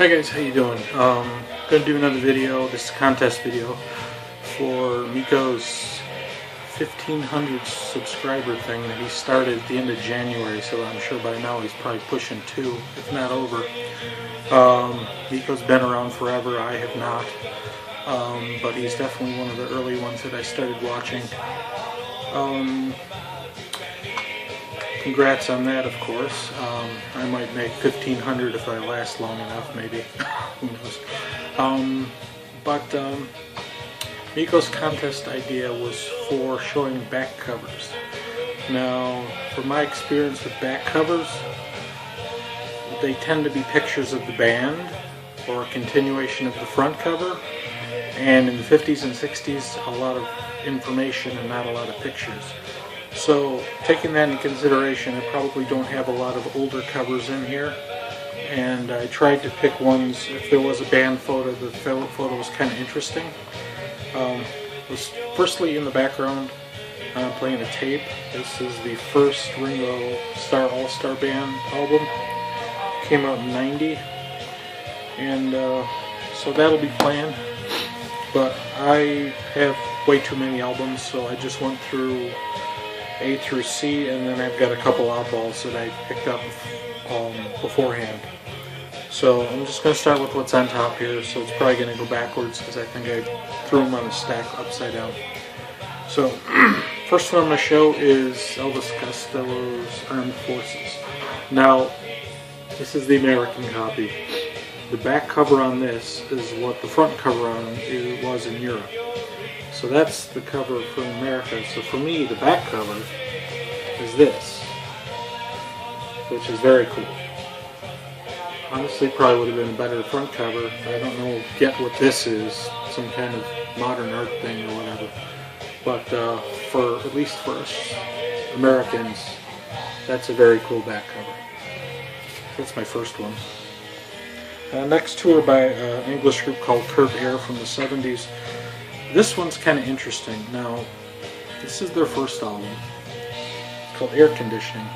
Hi guys, how you doing? Gonna do another video. This is a contest video for Miko's 1,500 subscriber thing that he started at the end of January, so I'm sure by now he's probably pushing 2, if not over. Miko's been around forever, I have not, but he's definitely one of the early ones that I started watching. Congrats on that, of course. I might make 1,500 if I last long enough, maybe. Who knows? Miko's contest idea was for showing back covers. Now, from my experience with back covers, they tend to be pictures of the band or a continuation of the front cover. And in the 50s and 60s, a lot of information and not a lot of pictures. So, taking that into consideration, I probably don't have a lot of older covers in here, and I tried to pick ones, if there was a band photo, the photo was kind of interesting. Was firstly in the background, I'm playing a tape. This is the first Ringo Starr All-Star Band album. Came out in '90, and so that'll be playing, but I have way too many albums, so I just went through A through C, and then I've got a couple oddballs that I picked up beforehand. So I'm just going to start with what's on top here, so it's probably going to go backwards because I think I threw them on a stack upside down. So, first one I'm going to show is Elvis Costello's Armed Forces. Now, this is the American copy. The back cover on this is what the front cover on it was in Europe. So that's the cover for America. So for me, the back cover is this, which is very cool. Honestly, probably would have been a better front cover. I don't know, get what this is, some kind of modern art thing or whatever. But at least for us Americans, that's a very cool back cover. That's my first one. Next two are by an English group called Curb Air from the 70s. This one's kind of interesting. Now, this is their first album. It's called Air Conditioning.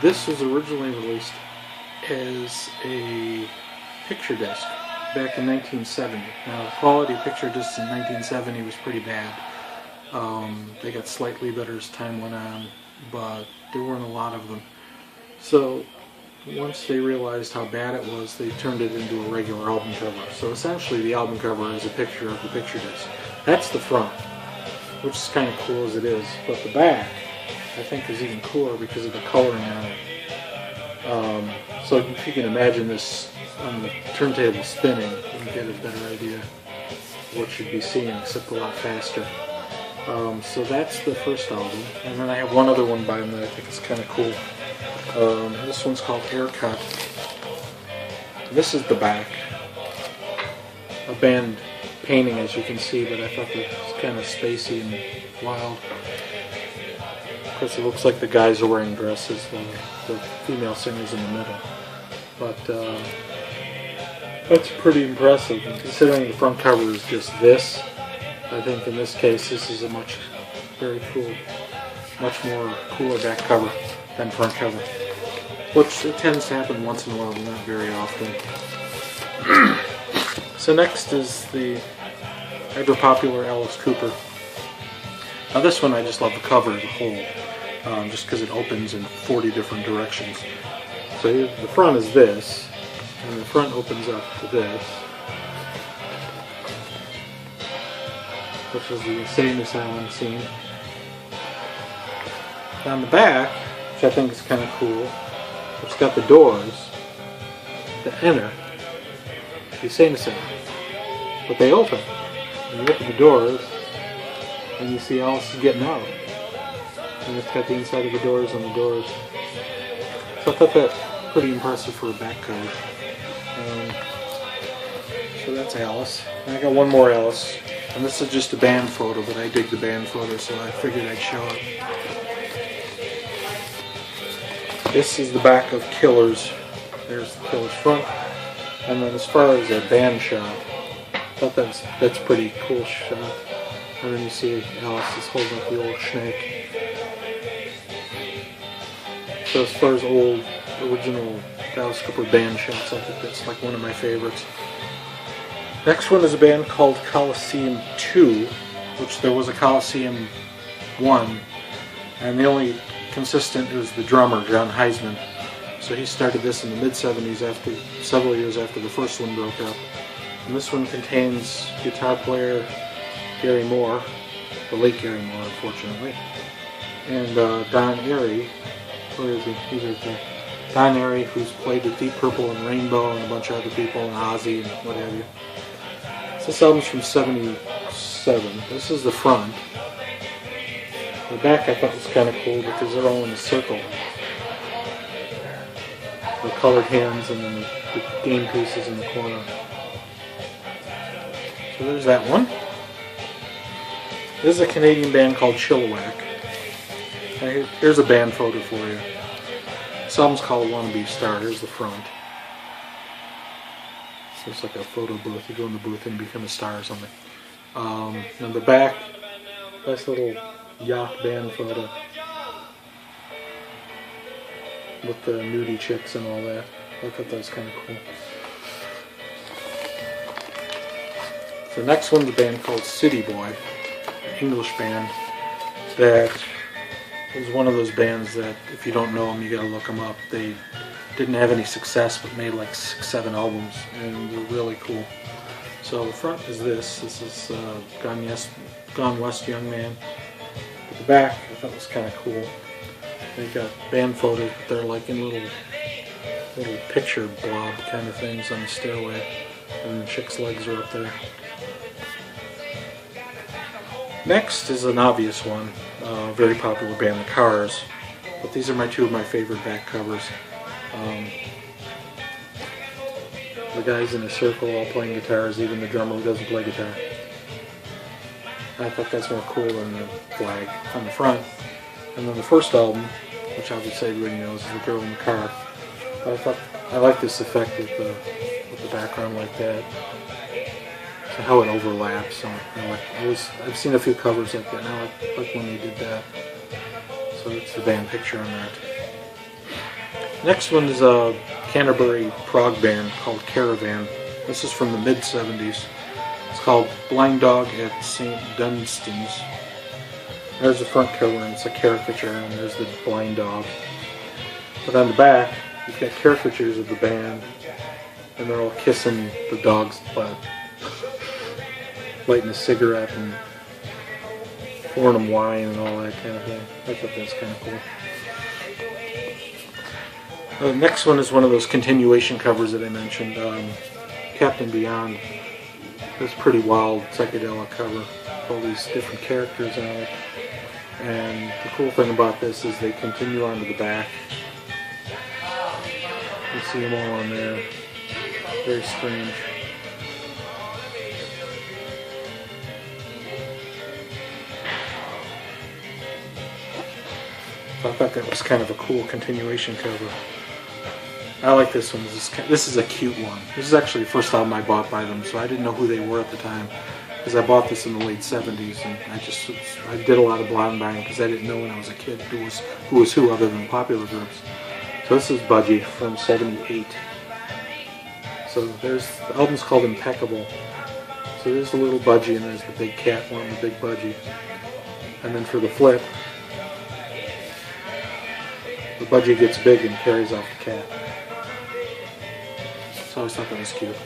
This was originally released as a picture disc back in 1970. Now, the quality of picture discs in 1970 was pretty bad. They got slightly better as time went on, but there weren't a lot of them. So, once they realized how bad it was, they turned it into a regular album cover. So essentially the album cover is a picture of the picture disc. That's the front, which is kind of cool as it is. But the back, I think, is even cooler because of the coloring on it. So if you can imagine this on the turntable spinning, you can get a better idea of what you'd be seeing, except a lot faster. So that's the first album. And then I have one other one by them that I think is kind of cool. This one's called Aircut. This is the back. A band painting, as you can see, but I thought that was kind of spacey and wild. Because it looks like the guys are wearing dresses, the female singer's in the middle. But that's pretty impressive. And considering the front cover is just this, I think in this case this is a very cool, much more cooler back cover than front cover. Which it tends to happen once in a while, but not very often. So next is the ever popular Alice Cooper. Now this one I just love the cover as a whole, just because it opens in 40 different directions. So the front is this, and the front opens up to this, which is the insane asylum scene. On the back, which I think is kind of cool, it's got the doors that enter the insane asylum, but they open. And you look at the doors, and you see Alice is getting out, and it's got the inside of the doors on the doors. So I thought that pretty impressive for a back cover. So that's Alice. And I got one more Alice, and this is just a band photo, but I dig the band photo, so I figured I'd show it. This is the back of Killers. There's the Killers front. And then as far as a band shot, I thought that's pretty cool shot. And then you see Alice is holding up the old snake. So as far as old original That was a couple of band shots. I think that's like one of my favorites. Next one is a band called Coliseum 2, which there was a Coliseum 1, and the only consistent is the drummer, John Heisman. So he started this in the mid-70s, after several years after the first one broke up. And this one contains guitar player Gary Moore, the late Gary Moore, unfortunately, and Don Airey. Where is he? He's right there. Don Airey, who's played with Deep Purple and Rainbow and a bunch of other people, and Ozzy and what have you. So this album's from '77. This is the front. The back I thought was kind of cool because they're all in a circle. The colored hands and then the game pieces in the corner. So there's that one. This is a Canadian band called Chilliwack. Here's a band photo for you. This album's called Wannabe Star. Here's the front. So it's like a photo booth. You go in the booth and become a star or something. And the back, nice little yacht band photo with the nudie chicks and all that. I thought that was kind of cool. The next one's a band called City Boy, an English band that is one of those bands that if you don't know them, you gotta look them up. They didn't have any success, but made like 6-7 albums, and they're really cool. So the front is this. This is Gone West Young Man. At the back, I thought was kind of cool. They got band photos, but they're like in little picture blob kind of things on the stairway, and the chick's legs are up there. Next is an obvious one, very popular band, The Cars. But these are two of my favorite back covers. The guys in a circle all playing guitars, even the drummer who doesn't play guitar. I thought that's more cool than the flag on the front. And then the first album, which obviously everybody knows, is The Girl in the Car. But I thought I like this effect with the background like that. So how it overlaps. So I've seen a few covers like that, and I like when they did that. So that's the band picture on that. Next one is a Canterbury prog band called Caravan. This is from the mid-70s. It's called Blind Dog at St. Dunstan's. There's the front cover, and it's a caricature, and there's the blind dog. But on the back, you've got caricatures of the band, and they're all kissing the dog's butt, lighting a cigarette and pouring them wine and all that kind of thing. I thought that's kind of cool. The next one is one of those continuation covers that I mentioned, Captain Beyond. It's a pretty wild psychedelic cover, all these different characters on it. And the cool thing about this is they continue on to the back. You see them all on there. Very strange. So I thought that was kind of a cool continuation cover. I like this one. This is a cute one. This is actually the first album I bought by them, so I didn't know who they were at the time, because I bought this in the late 70s, and I did a lot of blind buying because I didn't know when I was a kid who was who other than popular groups. So this is Budgie from '78. So the album's called Impeccable. So there's the little Budgie, and there's the big cat one, the big Budgie. And then for the flip, the Budgie gets big and carries off the cat. So I always thought that was cute.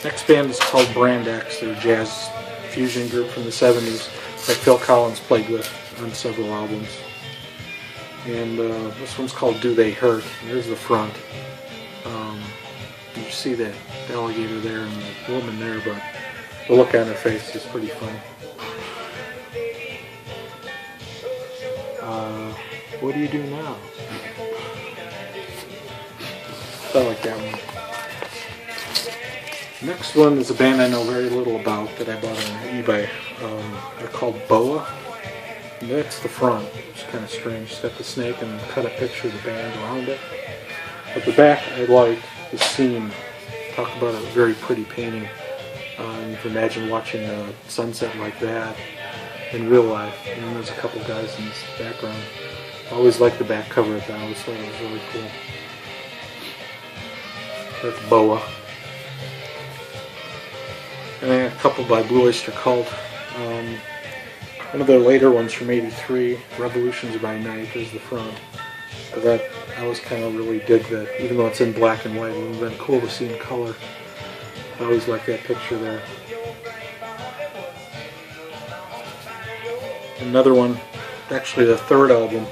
Next band is called Brand X. They're a jazz fusion group from the 70s that Phil Collins played with on several albums. And this one's called Do They Hurt. And there's the front. You see that alligator there and the woman there, but the look on her face is pretty funny. What do you do now? I like that one. Next one is a band I know very little about that I bought on eBay. They're called Boa. And that's the front. It's kind of strange. It's got the snake and cut a picture of the band around it. At the back, I like the scene. Talk about a very pretty painting. You can imagine watching a sunset like that in real life. And then there's a couple guys in this background. I always liked the back cover of that. I always thought it was really cool. That's Boa. And then a couple by Blue Oyster Cult. One of their later ones from '83, Revolutions by Night, is the front. But that, I always kind of really dig that, even though it's in black and white. It would have been cool to see in color. I always like that picture there. Another one, actually the third album.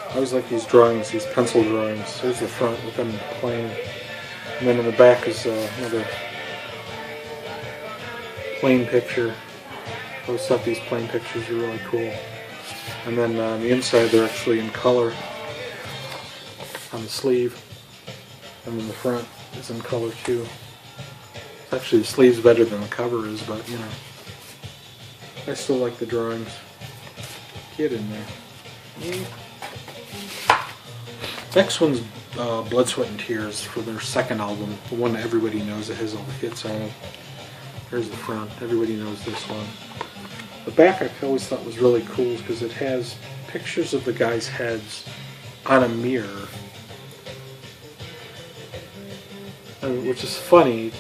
I always like these drawings, these pencil drawings. Here's the front with them playing. And then in the back is another plain picture. I always thought these plain pictures were really cool. And then on the inside they're actually in color on the sleeve. And then the front is in color too. Actually the sleeve's better than the cover is, but you know. I still like the drawings. Get in there. Next one's Blood, Sweat and Tears for their second album. The one that everybody knows that has all the hits on it. There's the front. Everybody knows this one. The back I always thought was really cool because it has pictures of the guys' heads on a mirror. Which is funny.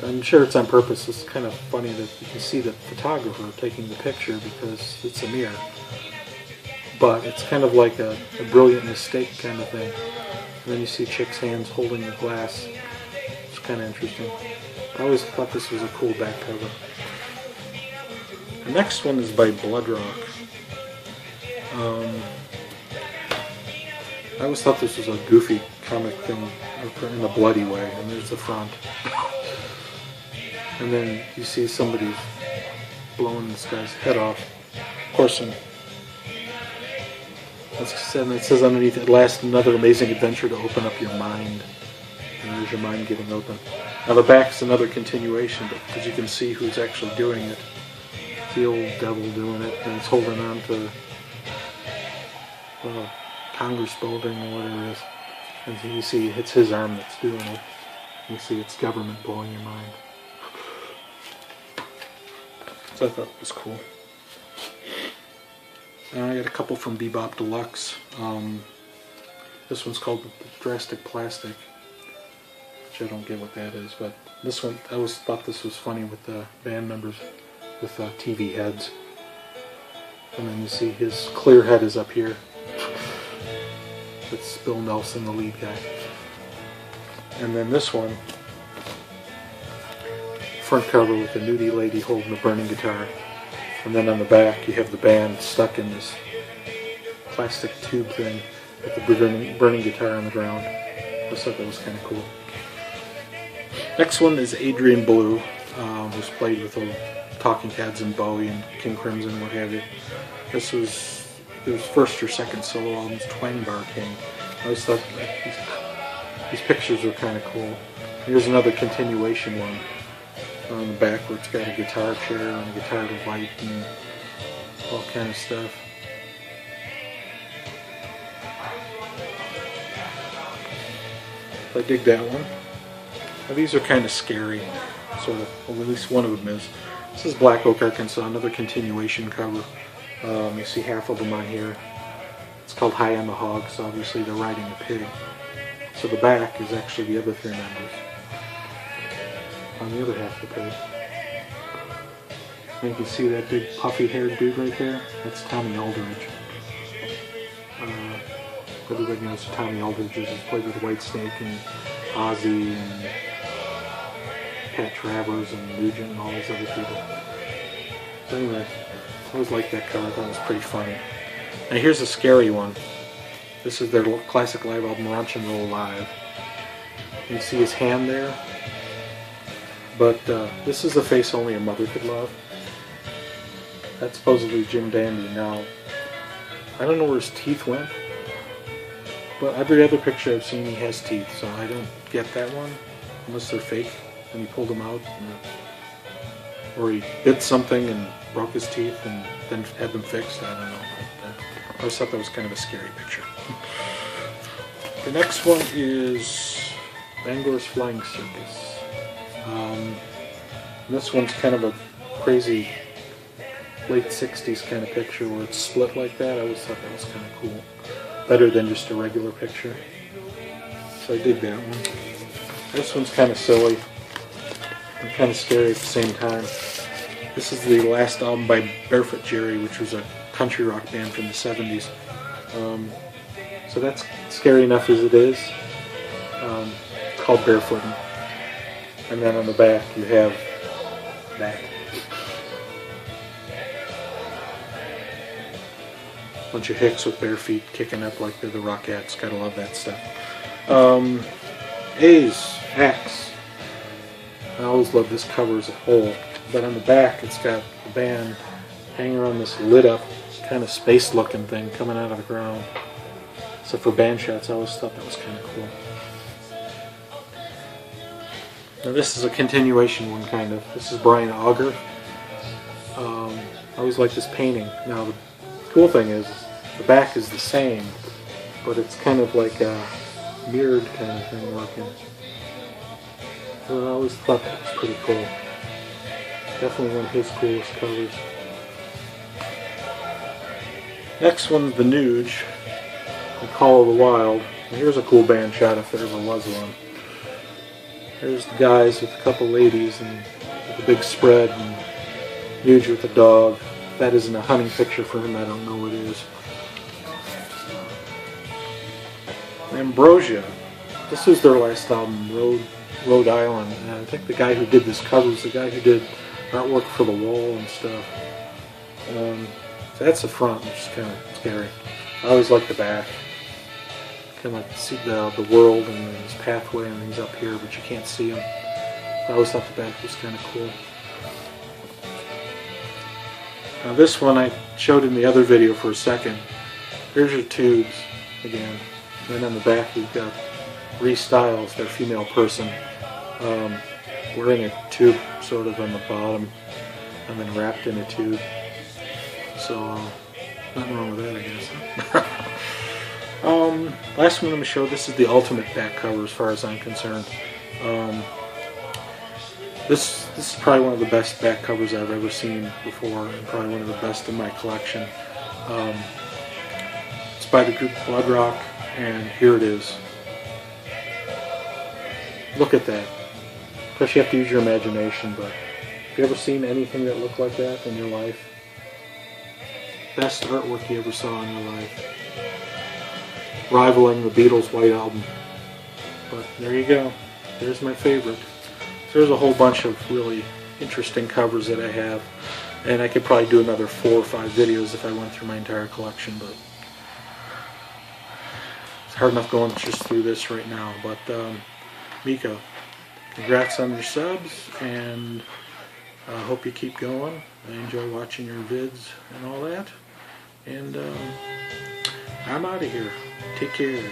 I'm sure it's on purpose. It's kind of funny that you can see the photographer taking the picture because it's a mirror. But it's kind of like a brilliant mistake kind of thing. And then you see chicks' hands holding the glass. It's kind of interesting. I always thought this was a cool back cover. The next one is by Bloodrock. I always thought this was a goofy comic thing in a bloody way. And there's the front. And then you see somebody blowing this guy's head off. Of course, and it says underneath, "At last, another amazing adventure to open up your mind." And there's your mind getting open. Now the back's another continuation, but because you can see who's actually doing it. It's the old devil doing it, and it's holding on to Congress building or whatever it is. And you see it's his arm that's doing it. You see it's government blowing your mind. So I thought it was cool. I got a couple from Bebop Deluxe. This one's called Drastic Plastic, which I don't get what that is, but this one, I always thought this was funny with the band members with TV heads. And then you see his clear head is up here. It's Bill Nelson, the lead guy. And then this one, front cover with a nudie lady holding a burning guitar. And then on the back you have the band stuck in this plastic tube thing with the burning guitar on the ground. I thought that was kind of cool. Next one is Adrian Blue, who's played with the Talking Heads and Bowie and King Crimson and what have you. This was his first or second solo album, Twang Bar King. I always thought these pictures were kind of cool. Here's another continuation one on the back where it's got a guitar chair and a guitar to light and all kind of stuff. I dig that one. Now these are kind of scary, sort of. Well, at least one of them is. This is Black Oak, Arkansas, another continuation cover. You see half of them on here. It's called High on the Hog, so obviously they're riding a pig. So the back is actually the other three members on the other half of the page. And you can see that big puffy-haired dude right there. That's Tommy Aldridge. Everybody knows who Tommy Aldridge is. He's played with Whitesnake and Ozzy and Pat Travers and Nugent and all these other people. So anyway, I always liked that cover. I thought it was pretty funny. Now here's a scary one. This is their classic live album, Ranch and Roll Live. You can see his hand there. But this is the face only a mother could love. That's supposedly Jim Dandy. Now, I don't know where his teeth went, but every other picture I've seen he has teeth, so I don't get that one, unless they're fake, and he pulled them out, or he bit something and broke his teeth and then had them fixed. I don't know. I always thought that was kind of a scary picture. The next one is Bangor's Flying Circus. This one's kind of a crazy late 60s kind of picture where it's split like that. I always thought that was kind of cool. better than just a regular picture. So I dig that one. This one's kind of silly and kind of scary at the same time. This is the last album by Barefoot Jerry, which was a country rock band from the 70s. So that's scary enough as it is. It's called Barefootin'. And then on the back you have that. Bunch of hicks with bare feet kicking up like they're the Rockettes. Gotta love that stuff. A's, Axe. I always love this cover as a whole. But on the back it's got the band hanging around this lit up kind of space looking thing coming out of the ground. So for band shots I always thought that was kind of cool. Now this is a continuation one kind of. This is Brian Auger. I always like this painting. Now the cool thing is the back is the same, but it's kind of like a mirrored kind of thing working. So I always thought that was pretty cool. Definitely one of his coolest covers. Next one's The Nuge, The Call of the Wild. And here's a cool band shot if there ever was one. There's the guys with a couple ladies and with a big spread, and Nuge with a dog. If that isn't a hunting picture for him, I don't know what is. Ambrosia. This was their last album, Rhode Island. And I think the guy who did this cover was the guy who did artwork for The Wall and stuff. So that's the front, which is kind of scary. I always like the back. Kind of like to see the world and his pathway and things up here, but you can't see him. I always thought the back was kind of cool. Now this one I showed in the other video for a second. Here's your tubes again. And then on the back you've got Reese Styles, their female person, wearing a tube sort of on the bottom and then wrapped in a tube. So nothing wrong with that, I guess. Last one I'm going to show, this is the ultimate back cover as far as I'm concerned. This is probably one of the best back covers I've ever seen before, and probably one of the best in my collection. It's by the group Blood Rock, and here it is. Look at that. Of course you have to use your imagination, but have you ever seen anything that looked like that in your life? Best artwork you ever saw in your life. Rivaling the Beatles' White Album. But there you go. There's my favorite. There's a whole bunch of really interesting covers that I have, and I could probably do another 4 or 5 videos if I went through my entire collection, but it's hard enough going just through this right now. But Miko, congrats on your subs, and I hope you keep going. I enjoy watching your vids and all that, and I'm out of here. Take care.